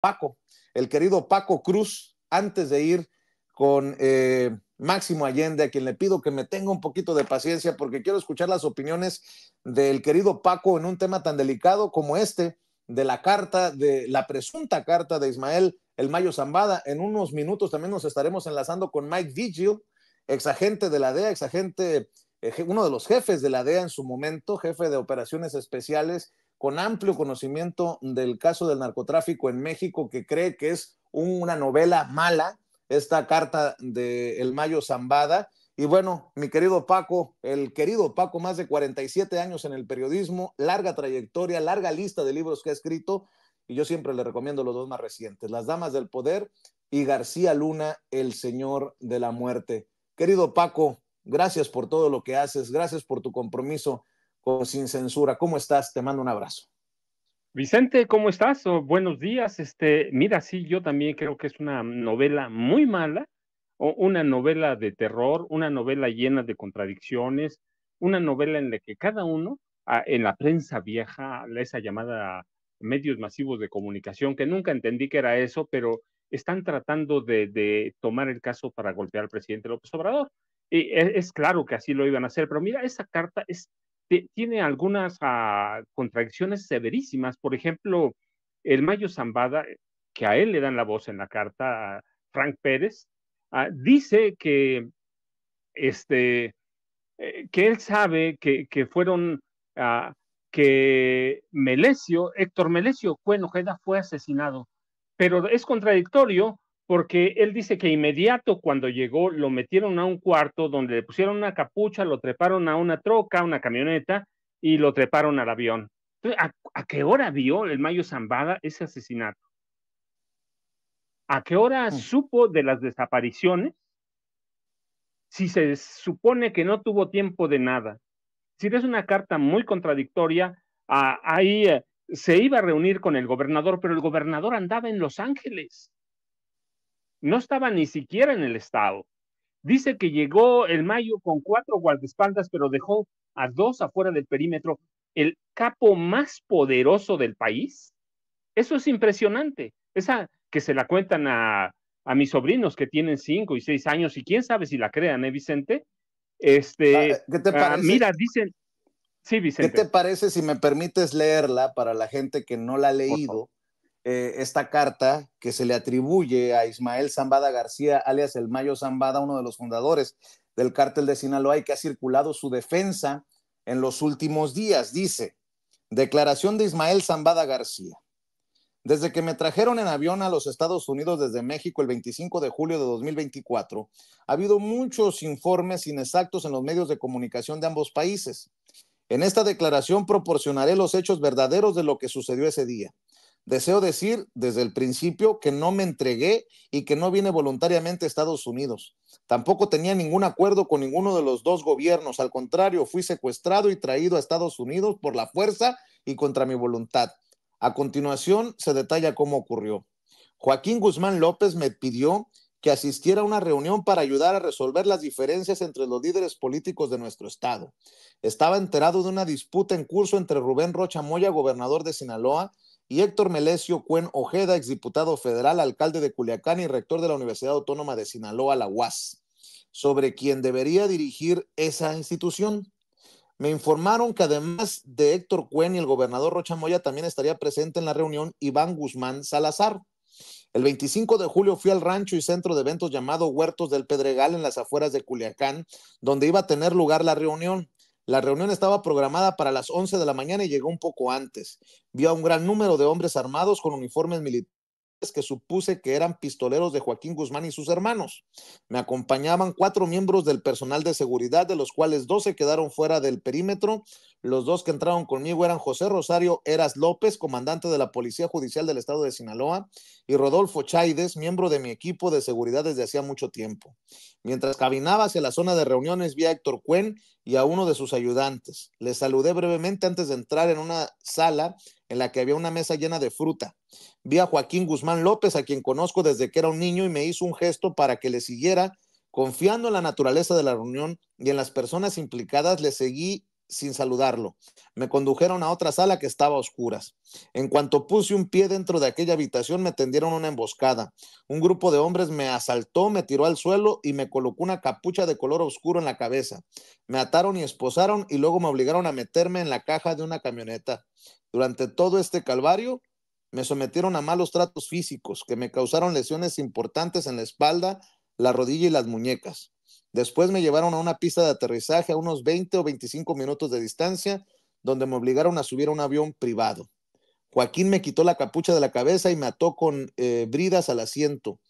Paco, el querido Paco Cruz, antes de ir con Máximo Allende, a quien le pido que me tenga un poquito de paciencia porque quiero escuchar las opiniones del querido Paco en un tema tan delicado como este, de la carta, de la presunta carta de Ismael El Mayo Zambada. En unos minutos también nos estaremos enlazando con Mike Vigil, exagente de la DEA, exagente, uno de los jefes de la DEA en su momento, jefe de operaciones especiales, con amplio conocimiento del caso del narcotráfico en México, que cree que es una novela mala, esta carta de El Mayo Zambada. Y bueno, mi querido Paco, el querido Paco, más de 47 años en el periodismo, larga trayectoria, larga lista de libros que ha escrito, y yo siempre le recomiendo los dos más recientes, Las Damas del Poder y García Luna, El Señor de la Muerte. Querido Paco, gracias por todo lo que haces, gracias por tu compromiso con Sin Censura. ¿Cómo estás? Te mando un abrazo. Vicente, ¿cómo estás? Buenos días. Mira, sí, yo también creo que es una novela muy mala, o una novela de terror, una novela llena de contradicciones, una novela en la que cada uno, en la prensa vieja, esa llamada medios masivos de comunicación, que nunca entendí que era eso, pero están tratando de tomar el caso para golpear al presidente López Obrador. Y es claro que así lo iban a hacer, pero mira, esa carta tiene algunas contradicciones severísimas. Por ejemplo, el Mayo Zambada, que a él le dan la voz en la carta, a Frank Pérez, dice este, que él sabe que fueron, que Héctor Melesio Cuen Ojeda fue asesinado, pero es contradictorio porque él dice que inmediato cuando llegó lo metieron a un cuarto donde le pusieron una capucha, lo treparon a una troca, una camioneta y lo treparon al avión. Entonces, ¿a qué hora vio el Mayo Zambada ese asesinato? ¿A qué hora supo de las desapariciones? Si se supone que no tuvo tiempo de nada. Si es una carta muy contradictoria, ahí se iba a reunir con el gobernador, pero el gobernador andaba en Los Ángeles. No estaba ni siquiera en el estado. Dice que llegó el Mayo con 4 guardaespaldas, pero dejó a 2 afuera del perímetro. El capo más poderoso del país. Eso es impresionante. Esa que se la cuentan a mis sobrinos que tienen 5 y 6 años, y quién sabe si la crean, Vicente. ¿Qué te parece? Mira, dicen, sí, ¿Qué te Vicente, parece si me permites leerla para la gente que no la ha por favor. leído? Esta carta que se le atribuye a Ismael Zambada García, alias El Mayo Zambada, uno de los fundadores del cártel de Sinaloa, y que ha circulado su defensa en los últimos días. Dice: declaración de Ismael Zambada García. Desde que me trajeron en avión a los Estados Unidos desde México el 25 de julio de 2024, ha habido muchos informes inexactos en los medios de comunicación de ambos países. En esta declaración proporcionaré los hechos verdaderos de lo que sucedió ese día. Deseo decir desde el principio que no me entregué y que no vine voluntariamente a Estados Unidos. Tampoco tenía ningún acuerdo con ninguno de los dos gobiernos. Al contrario, fui secuestrado y traído a Estados Unidos por la fuerza y contra mi voluntad. A continuación se detalla cómo ocurrió. Joaquín Guzmán López me pidió que asistiera a una reunión para ayudar a resolver las diferencias entre los líderes políticos de nuestro estado. Estaba enterado de una disputa en curso entre Rubén Rocha Moya, gobernador de Sinaloa, y Héctor Melesio Cuen Ojeda, exdiputado federal, alcalde de Culiacán y rector de la Universidad Autónoma de Sinaloa, la UAS, sobre quién debería dirigir esa institución. Me informaron que además de Héctor Cuen y el gobernador Rocha Moya, también estaría presente en la reunión Iván Guzmán Salazar. El 25 de julio fui al rancho y centro de eventos llamado Huertos del Pedregal en las afueras de Culiacán, donde iba a tener lugar la reunión. La reunión estaba programada para las 11 de la mañana y llegó un poco antes. Vi a un gran número de hombres armados con uniformes militares que supuse que eran pistoleros de Joaquín Guzmán y sus hermanos. Me acompañaban 4 miembros del personal de seguridad, de los cuales 2 se quedaron fuera del perímetro. Los 2 que entraron conmigo eran José Rosario Eras López, comandante de la Policía Judicial del Estado de Sinaloa, y Rodolfo Chaides, miembro de mi equipo de seguridad desde hacía mucho tiempo. Mientras caminaba hacia la zona de reuniones, vi a Héctor Cuen y a uno de sus ayudantes. Les saludé brevemente antes de entrar en una sala en la que había una mesa llena de fruta. Vi a Joaquín Guzmán López, a quien conozco desde que era un niño, y me hizo un gesto para que le siguiera. Confiando en la naturaleza de la reunión y en las personas implicadas, le seguí sin saludarlo. Me condujeron a otra sala que estaba a oscuras. En cuanto puse un pie dentro de aquella habitación, me tendieron una emboscada. Un grupo de hombres me asaltó, me tiró al suelo y me colocó una capucha de color oscuro en la cabeza. Me ataron y esposaron y luego me obligaron a meterme en la caja de una camioneta. Durante todo este calvario, me sometieron a malos tratos físicos que me causaron lesiones importantes en la espalda, la rodilla y las muñecas. Después me llevaron a una pista de aterrizaje a unos 20 o 25 minutos de distancia, donde me obligaron a subir a un avión privado. Joaquín me quitó la capucha de la cabeza y me ató con bridas al asiento.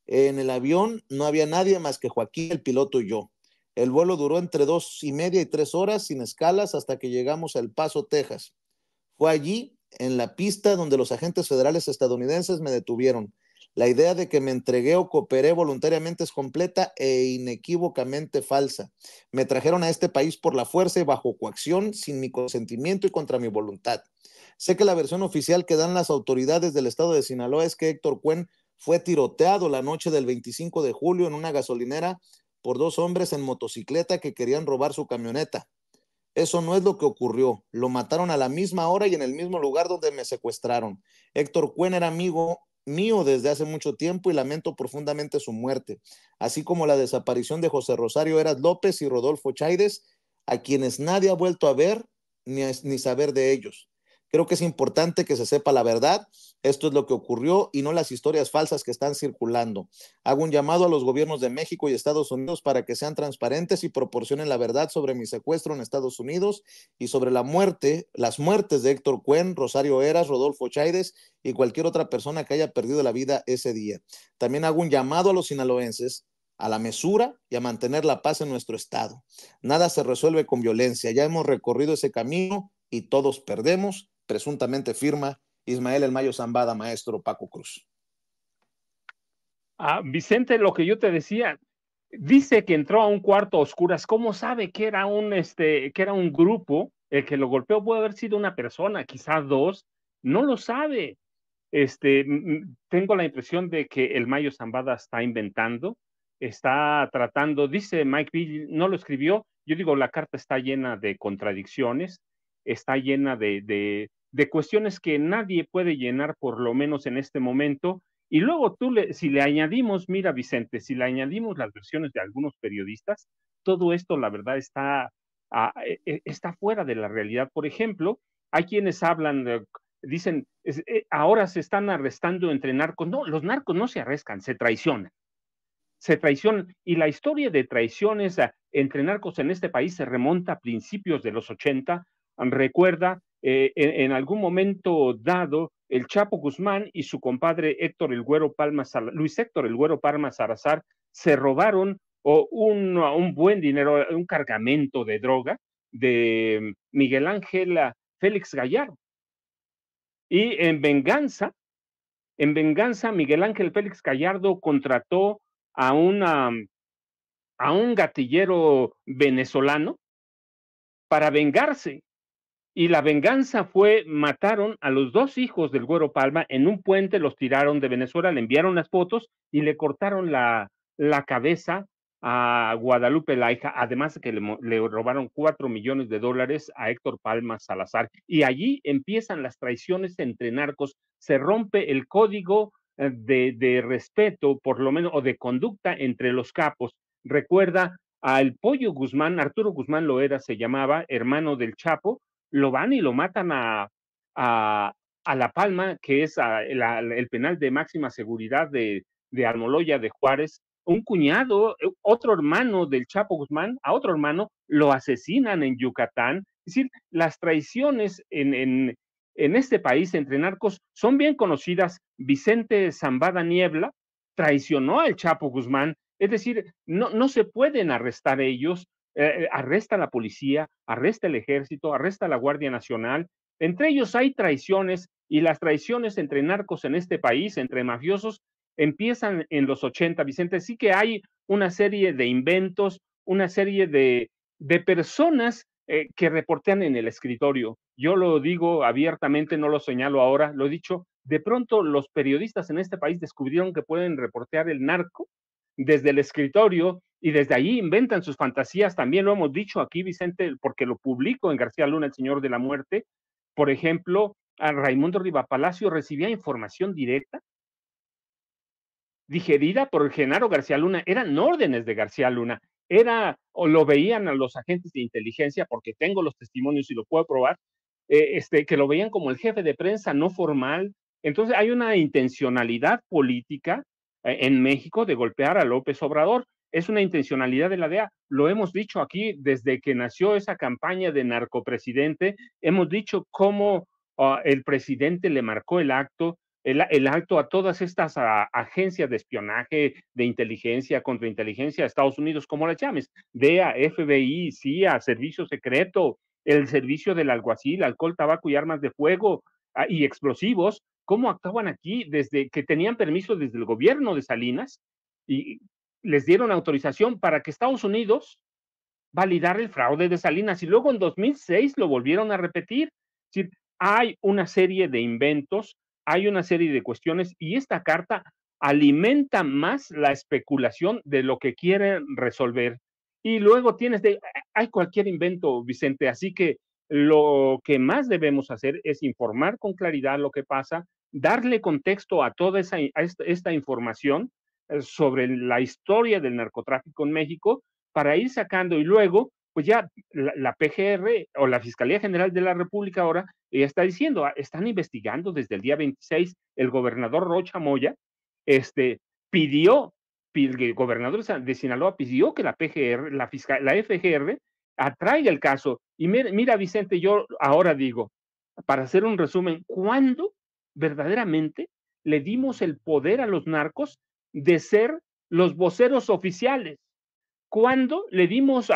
En el avión no había nadie más que Joaquín, el piloto y yo. El vuelo duró entre 2:30 y 3 horas sin escalas hasta que llegamos a El Paso, Texas. Fue allí, en la pista, donde los agentes federales estadounidenses me detuvieron. La idea de que me entregué o cooperé voluntariamente es completa e inequívocamente falsa. Me trajeron a este país por la fuerza y bajo coacción, sin mi consentimiento y contra mi voluntad. Sé que la versión oficial que dan las autoridades del estado de Sinaloa es que Héctor Cuen fue tiroteado la noche del 25 de julio en una gasolinera por 2 hombres en motocicleta que querían robar su camioneta. Eso no es lo que ocurrió. Lo mataron a la misma hora y en el mismo lugar donde me secuestraron. Héctor Cuen era amigo mío desde hace mucho tiempo y lamento profundamente su muerte, así como la desaparición de José Rosario Eras López y Rodolfo Chaides, a quienes nadie ha vuelto a ver ni saber de ellos. Creo que es importante que se sepa la verdad. Esto es lo que ocurrió y no las historias falsas que están circulando. Hago un llamado a los gobiernos de México y Estados Unidos para que sean transparentes y proporcionen la verdad sobre mi secuestro en Estados Unidos y sobre las muertes de Héctor Cuen, Rosario Eras, Rodolfo Chaides y cualquier otra persona que haya perdido la vida ese día. También hago un llamado a los sinaloenses a la mesura y a mantener la paz en nuestro estado. Nada se resuelve con violencia. Ya hemos recorrido ese camino y todos perdemos. Presuntamente firma Ismael El Mayo Zambada, maestro Paco Cruz. Vicente, lo que yo te decía, dice que entró a un cuarto a oscuras. ¿Cómo sabe que era que era un grupo? El que lo golpeó puede haber sido una persona, quizás dos. No lo sabe. Tengo la impresión de que el Mayo Zambada está inventando, está tratando, dice Mike Bill, no lo escribió. Yo digo, la carta está llena de contradicciones, está llena de cuestiones que nadie puede llenar, por lo menos en este momento. Y luego si le añadimos, mira Vicente, si le añadimos las versiones de algunos periodistas, todo esto la verdad está fuera de la realidad. Por ejemplo, hay quienes hablan, dicen, ahora se están arrestando entre narcos. No, los narcos no se arrestan, se traicionan. Se traicionan. Y la historia de traiciones entre narcos en este país se remonta a principios de los 80. Recuerda, en algún momento dado, el Chapo Guzmán y su compadre Héctor El Güero Palma, Luis Héctor El Güero Palma Salazar, se robaron un buen dinero, un cargamento de droga de Miguel Ángel Félix Gallardo. Y en venganza, Miguel Ángel Félix Gallardo contrató a, a un gatillero venezolano para vengarse. Y la venganza fue, mataron a los dos hijos del Güero Palma en un puente, los tiraron de Venezuela, le enviaron las fotos y le cortaron la cabeza a Guadalupe la hija, además de que le robaron $4 millones a Héctor Palma Salazar. Y allí empiezan las traiciones entre narcos, se rompe el código de respeto, por lo menos, o de conducta entre los capos. Recuerda al Pollo Guzmán, Arturo Guzmán Loera se llamaba, hermano del Chapo, lo van y lo matan a La Palma, que es el penal de máxima seguridad de Almoloya de Juárez. Un cuñado, otro hermano del Chapo Guzmán, a otro hermano lo asesinan en Yucatán. Es decir, las traiciones en este país entre narcos son bien conocidas. Vicente Zambada Niebla traicionó al Chapo Guzmán, es decir, no se pueden arrestar ellos, arresta la policía, arresta el ejército, arresta la Guardia Nacional. Entre ellos hay traiciones y las traiciones entre narcos en este país, entre mafiosos, empiezan en los 80, Vicente. Sí que hay una serie de inventos, una serie de personas que reportean en el escritorio. Yo lo digo abiertamente, no lo señalo ahora, lo he dicho, de pronto los periodistas en este país descubrieron que pueden reportear el narco desde el escritorio y desde ahí inventan sus fantasías, también lo hemos dicho aquí, Vicente, porque lo publico en García Luna, El Señor de la Muerte. Por ejemplo, a Raimundo Rivapalacio recibía información directa digerida por Genaro García Luna, eran órdenes de García Luna, era o lo veían a los agentes de inteligencia, porque tengo los testimonios y lo puedo probar, que lo veían como el jefe de prensa no formal. Entonces hay una intencionalidad política en México de golpear a López Obrador. Es una intencionalidad de la DEA. Lo hemos dicho aquí desde que nació esa campaña de narcopresidente. Hemos dicho cómo el presidente le marcó el alto a todas estas agencias de espionaje, de inteligencia, contrainteligencia, Estados Unidos, como las llames, DEA, FBI, CIA, Servicio Secreto, el servicio del alguacil, alcohol, tabaco y armas de fuego y explosivos, cómo actuaban aquí desde que tenían permiso desde el gobierno de Salinas y les dieron autorización para que Estados Unidos validar el fraude de Salinas y luego en 2006 lo volvieron a repetir. Es decir, hay una serie de inventos, hay una serie de cuestiones y esta carta alimenta más la especulación de lo que quieren resolver. Y luego hay cualquier invento, Vicente, así que lo que más debemos hacer es informar con claridad lo que pasa, darle contexto a toda esta información sobre la historia del narcotráfico en México para ir sacando y luego, pues ya la PGR o la Fiscalía General de la República ahora ya está diciendo, están investigando desde el día 26, el gobernador Rocha Moya, pidió, el gobernador de Sinaloa pidió que la PGR, la FGR, atraiga el caso. Y mira, Vicente, yo ahora digo, para hacer un resumen, ¿cuándo verdaderamente le dimos el poder a los narcos de ser los voceros oficiales? ¿Cuándo le dimos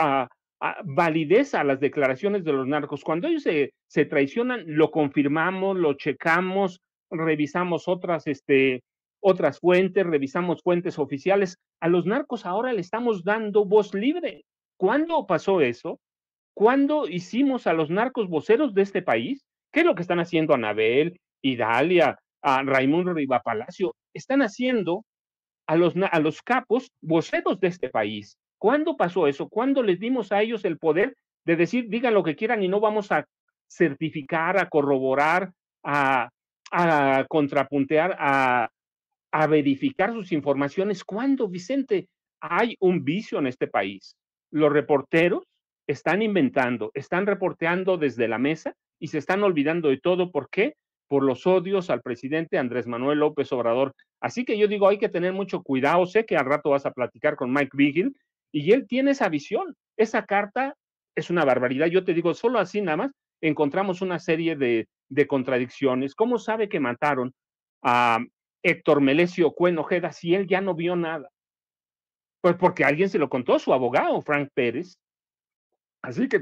validez a las declaraciones de los narcos? Cuando ellos se traicionan, lo confirmamos, lo checamos, revisamos otras fuentes, revisamos fuentes oficiales. A los narcos ahora le estamos dando voz libre. ¿Cuándo pasó eso? ¿Cuándo hicimos a los narcos voceros de este país? ¿Qué es lo que están haciendo Anabel, Idalia, a Raimundo Riva Palacio? Están haciendo a los capos voceros de este país. ¿Cuándo pasó eso? ¿Cuándo les dimos a ellos el poder de decir, digan lo que quieran y no vamos a certificar, a corroborar, a contrapuntear, a verificar sus informaciones? ¿Cuándo, Vicente? Hay un vicio en este país. Los reporteros están inventando, están reporteando desde la mesa y se están olvidando de todo. ¿Por qué? Por los odios al presidente Andrés Manuel López Obrador. Así que yo digo, hay que tener mucho cuidado. Sé que al rato vas a platicar con Mike Vigil y él tiene esa visión. Esa carta es una barbaridad. Yo te digo, solo así nada más encontramos una serie de contradicciones. ¿Cómo sabe que mataron a Héctor Melesio Cuen Ojeda si él ya no vio nada? Pues porque alguien se lo contó, su abogado, Frank Pérez. Así que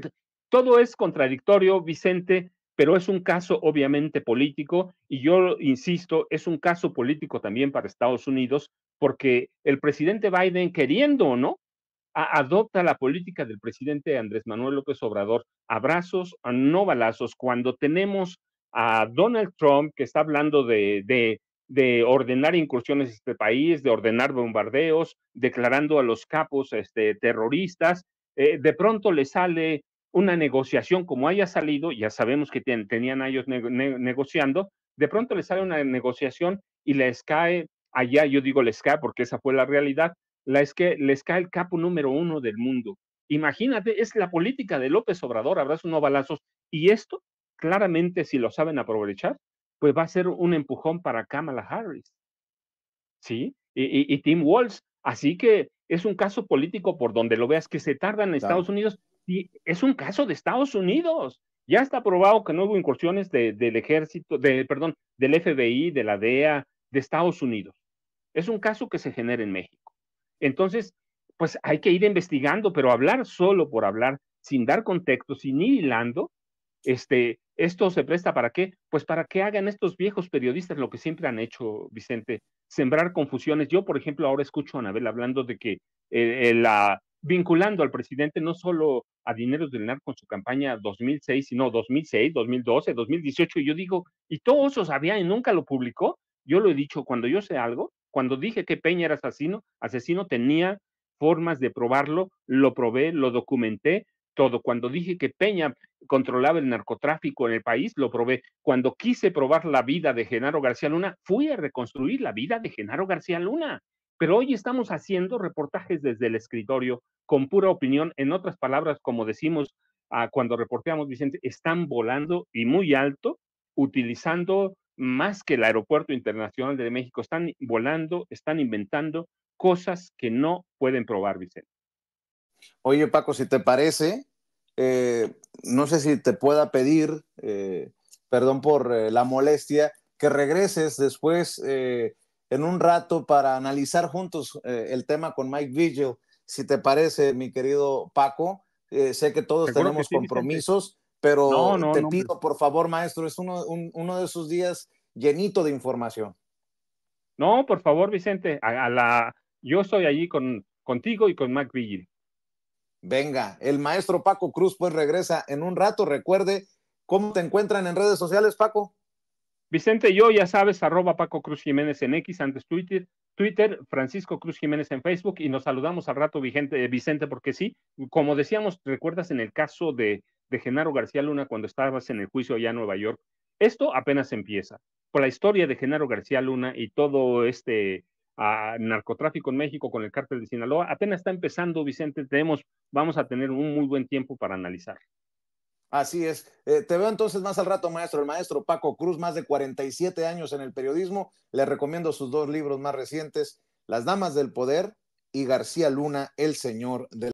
todo es contradictorio, Vicente, pero es un caso obviamente político y yo insisto, es un caso político también para Estados Unidos porque el presidente Biden, queriendo o no, adopta la política del presidente Andrés Manuel López Obrador, abrazos, no balazos, cuando tenemos a Donald Trump que está hablando de ordenar incursiones en este país, de ordenar bombardeos, declarando a los capos terroristas, de pronto le sale una negociación como haya salido, ya sabemos que tenían a ellos negociando, de pronto le sale una negociación y les cae, allá yo digo les cae porque esa fue la realidad, les cae el capo número uno del mundo. Imagínate, es la política de López Obrador, abrazos no balazos, y esto, claramente, si lo saben aprovechar, pues va a ser un empujón para Kamala Harris, ¿sí? Y Tim Walz. Así que es un caso político por donde lo veas que se tardan en Claro. Estados Unidos, y es un caso de Estados Unidos. Ya está probado que no hubo incursiones del ejército, perdón, del FBI, de la DEA, de Estados Unidos. Es un caso que se genera en México. Entonces, pues hay que ir investigando, pero hablar solo por hablar, sin dar contexto, sin ir hilando, esto se presta para qué? Pues para que hagan estos viejos periodistas lo que siempre han hecho, Vicente, sembrar confusiones. Yo, por ejemplo, ahora escucho a Anabel hablando de que vinculando al presidente no solo a dineros del narco en su campaña 2006, sino 2006, 2012, 2018, y yo digo, y todo eso sabía y nunca lo publicó. Yo lo he dicho, cuando yo sé algo, cuando dije que Peña era asesino tenía formas de probarlo, lo probé, lo documenté, todo. Cuando dije que Peña controlaba el narcotráfico en el país, lo probé. Cuando quise probar la vida de Genaro García Luna, fui a reconstruir la vida de Genaro García Luna. Pero hoy estamos haciendo reportajes desde el escritorio con pura opinión. En otras palabras, como decimos cuando reporteamos, Vicente, están volando y muy alto, utilizando más que el Aeropuerto Internacional de México, están volando, están inventando cosas que no pueden probar, Vicente. Oye, Paco, si te parece, no sé si te pueda pedir, perdón por la molestia, que regreses después en un rato para analizar juntos el tema con Mike Vigil. Si te parece, mi querido Paco, sé que todos Seguro que tenemos sí, Vicente. compromisos, No, pero no, te no, pido, por favor, maestro, es uno de esos días llenito de información. no, por favor, Vicente, yo estoy allí contigo y con Mac Vigil. Venga, el maestro Paco Cruz pues regresa en un rato. Recuerde cómo te encuentran en redes sociales, Paco. Vicente, yo ya sabes, arroba Paco Cruz Jiménez en X, antes Twitter, Francisco Cruz Jiménez en Facebook, y nos saludamos al rato, Vicente, porque sí, como decíamos, recuerdas en el caso de Genaro García Luna cuando estabas en el juicio allá en Nueva York, esto apenas empieza. Por la historia de Genaro García Luna y todo este narcotráfico en México con el cártel de Sinaloa, apenas está empezando, Vicente, vamos a tener un muy buen tiempo para analizar. Así es. Te veo entonces más al rato, maestro. El maestro Paco Cruz, más de 47 años en el periodismo. Le recomiendo sus dos libros más recientes, Las Damas del Poder y García Luna, El Señor del